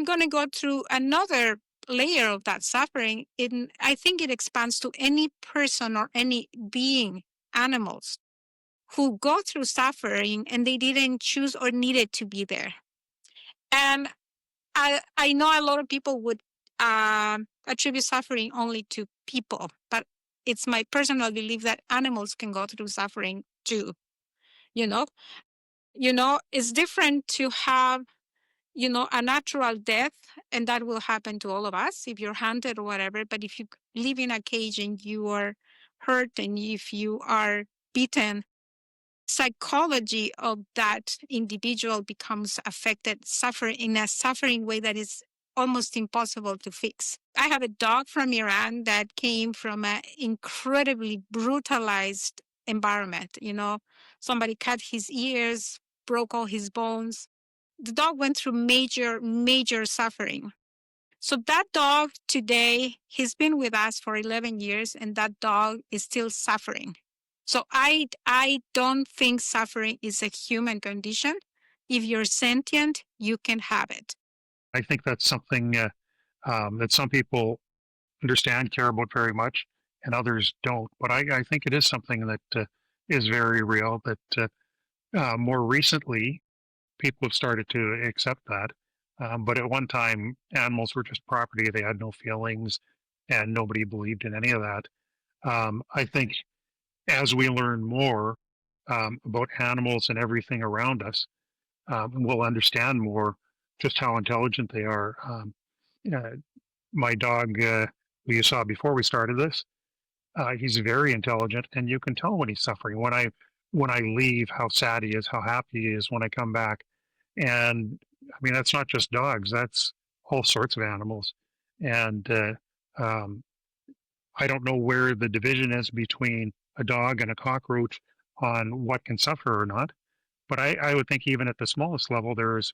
I'm going to go through another layer of that suffering. I think it expands to any person or any being, animals, who go through suffering and they didn't choose or needed to be there. And I know a lot of people would attribute suffering only to people, but it's my personal belief that animals can go through suffering too. You know, it's different to have, a natural death, and that will happen to all of us if you're hunted or whatever. But if you live in a cage and you are hurt and if you are beaten, psychology of that individual becomes affected, suffer in a suffering way that is almost impossible to fix. I have a dog from Iran that came from an incredibly brutalized environment. Somebody cut his ears, broke all his bones. The dog went through major, major suffering. So that dog today, he's been with us for 11 years, and that dog is still suffering. So I don't think suffering is a human condition. If you're sentient, you can have it. I think that's something that some people understand, care about very much, and others don't. But I think it is something that is very real, that more recently people have started to accept that. But at one time, animals were just property. They had no feelings, and nobody believed in any of that. I think as we learn more about animals and everything around us, we'll understand more just how intelligent they are. Uh, my dog, who you saw before we started this, he's very intelligent, and you can tell when he's suffering. When I leave, how sad he is, how happy he is when I come back. And I mean, that's not just dogs; that's all sorts of animals. And um, I don't know where the division is between a dog and a cockroach on what can suffer or not. But I would think even at the smallest level, there's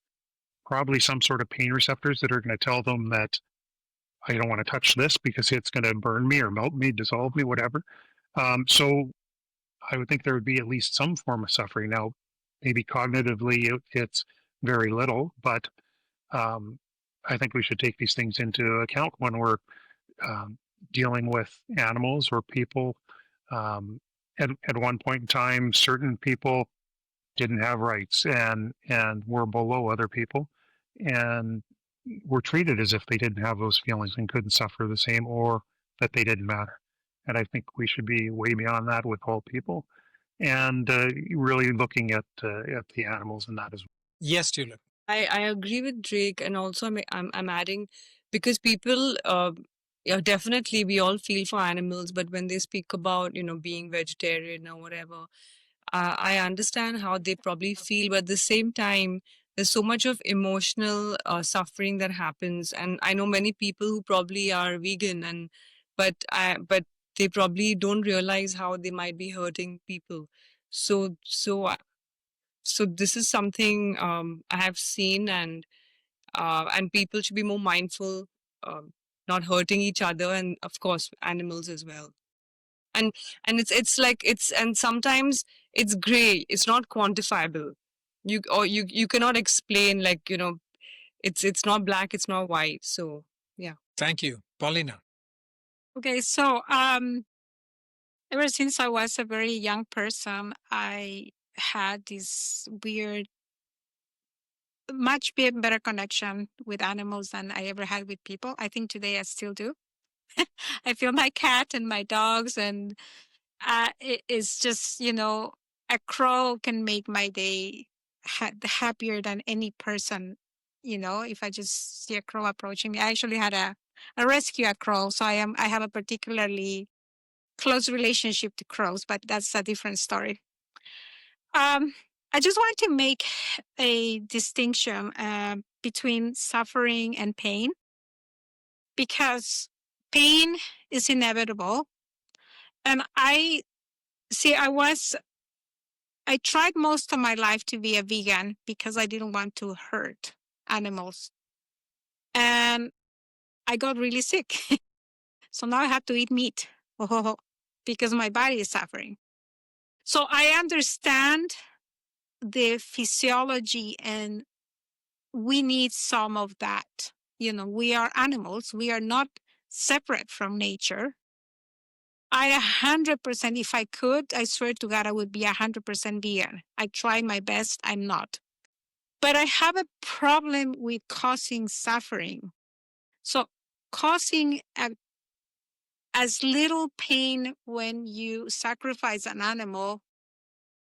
probably some sort of pain receptors that are going to tell them that I don't want to touch this because it's going to burn me or melt me, dissolve me, whatever. So I would think there would be at least some form of suffering. Now, maybe cognitively it's very little, but um, I think we should take these things into account when we're um, dealing with animals or people. Um, at one point in time, certain people didn't have rights and were below other people, and were treated as if they didn't have those feelings and couldn't suffer the same, or that they didn't matter. And I think we should be way beyond that with all people, and really looking at the animals and that as well. Yes, Tulip. I agree with Drake, and also I'm adding, because people, yeah, definitely we all feel for animals, but when they speak about being vegetarian or whatever, I understand how they probably feel, but at the same time, there's so much of emotional suffering that happens, and I know many people who probably are vegan, but they probably don't realize how they might be hurting people. So this is something I have seen, and people should be more mindful, um, not hurting each other, and of course animals as well. And it's like and sometimes it's gray. It's not quantifiable. You cannot explain, like it's not black. It's not white. So yeah. Thank you, Paulina. Okay, so ever since I was a very young person, I had this weird, much better connection with animals than I ever had with people. I think today I still do. I feel my cat and my dogs, and it's just, a crow can make my day happier than any person. If I just see a crow approaching me, I actually had a rescue a crow, so I have a particularly close relationship to crows, but that's a different story. I just want to make a distinction between suffering and pain, because pain is inevitable. And I tried most of my life to be a vegan because I didn't want to hurt animals. And I got really sick. So now I have to eat meat because my body is suffering. So I understand the physiology, and we need some of that we are animals. We are not separate from nature. I 100%, if I could, I swear to God, I would be 100% vegan. I try my best. I'm not. But I have a problem with causing suffering. So causing as little pain when you sacrifice an animal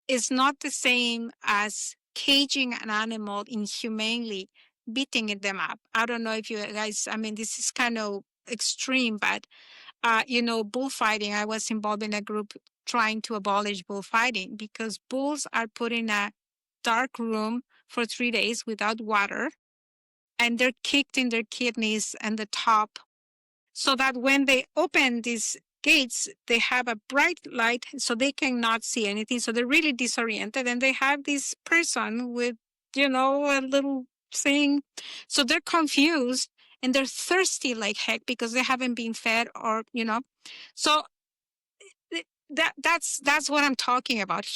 is not the same as caging an animal inhumanely, beating them up. I don't know if you guys, I mean, this is kind of extreme, but, bullfighting, I was involved in a group trying to abolish bullfighting because bulls are put in a dark room for 3 days without water, and they're kicked in their kidneys and the top so that when they open these gates, they have a bright light so they cannot see anything. So they're really disoriented, and they have this person with, a little thing. So they're confused and they're thirsty like heck because they haven't been fed So that's what I'm talking about.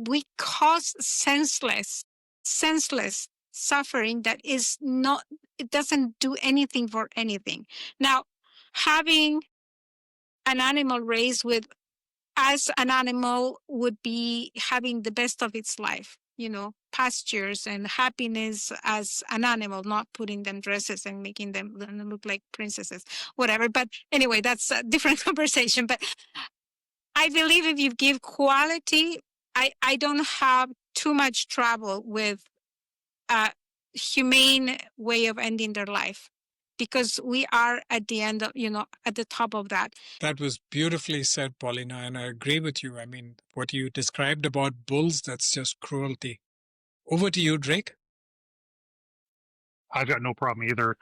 We cause senseless suffering that is not, it doesn't do anything for anything. Now, having an animal raised with, as an animal would be having the best of its life, pastures and happiness as an animal, not putting them dresses and making them look like princesses, whatever. But anyway, that's a different conversation. But I believe if you give quality, I don't have too much trouble with a humane way of ending their life, because we are at the end of, at the top of that. That was beautifully said, Paulina, and I agree with you. I mean, what you described about bulls, that's just cruelty. Over to you, Drake. I've got no problem either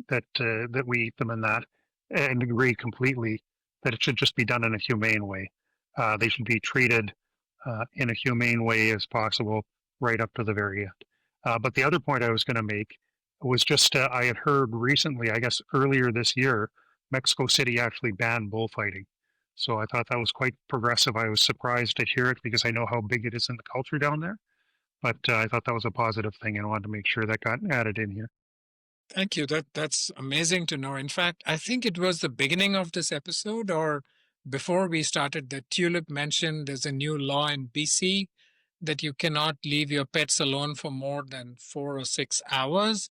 that we eat them in that, and agree completely that it should just be done in a humane way. They should be treated in a humane way as possible, right up to the very end. But the other point I was going to make was just I had heard recently, I guess earlier this year, Mexico City actually banned bullfighting. So I thought that was quite progressive. I was surprised to hear it because I know how big it is in the culture down there. But I thought that was a positive thing and wanted to make sure that got added in here. Thank you. That's amazing to know. In fact, I think it was the beginning of this episode or before we started that Tulip mentioned there's a new law in BC that you cannot leave your pets alone for more than 4 or 6 hours.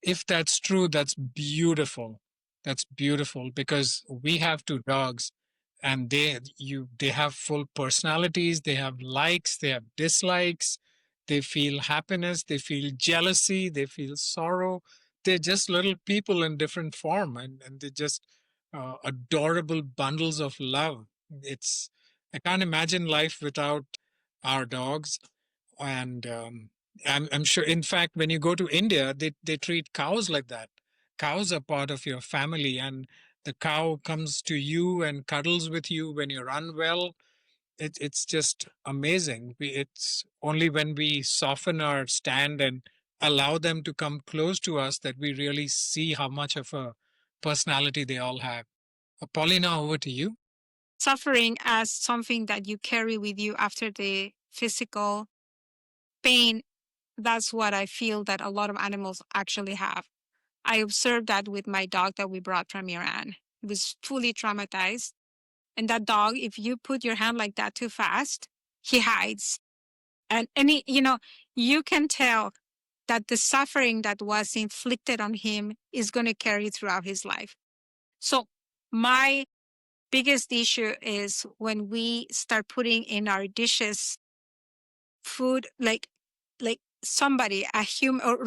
If that's true, that's beautiful. That's beautiful because we have 2 dogs and they have full personalities, they have likes, they have dislikes, they feel happiness, they feel jealousy, they feel sorrow. They're just little people in different form and they're just adorable bundles of love. I can't imagine life without our dogs. And I'm sure, in fact, when you go to India, they treat cows like that. Cows are part of your family, and the cow comes to you and cuddles with you when you're unwell. It's just amazing. It's only when we soften our stand and allow them to come close to us that we really see how much of a personality they all have. Paulina, over to you. Suffering as something that you carry with you after the physical pain, that's what I feel that a lot of animals actually have. I observed that with my dog that we brought from Iran. He was fully traumatized. And that dog, if you put your hand like that too fast, he hides. And you can tell that the suffering that was inflicted on him is going to carry throughout his life. So my biggest issue is when we start putting in our dishes food like somebody, a human or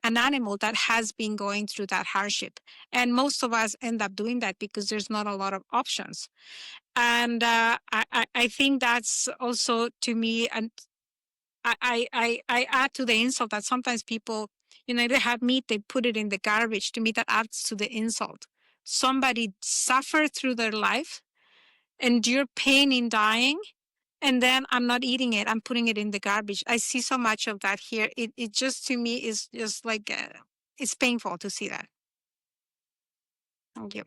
an animal that has been going through that hardship. And most of us end up doing that because there's not a lot of options. And I think that's also, to me, and I add to the insult that sometimes people, they have meat, they put it in the garbage. To me, that adds to the insult. Somebody suffered through their life, endure pain in dying, and then I'm not eating it. I'm putting it in the garbage. I see so much of that here. It just, to me, is just like, it's painful to see that. Thank you.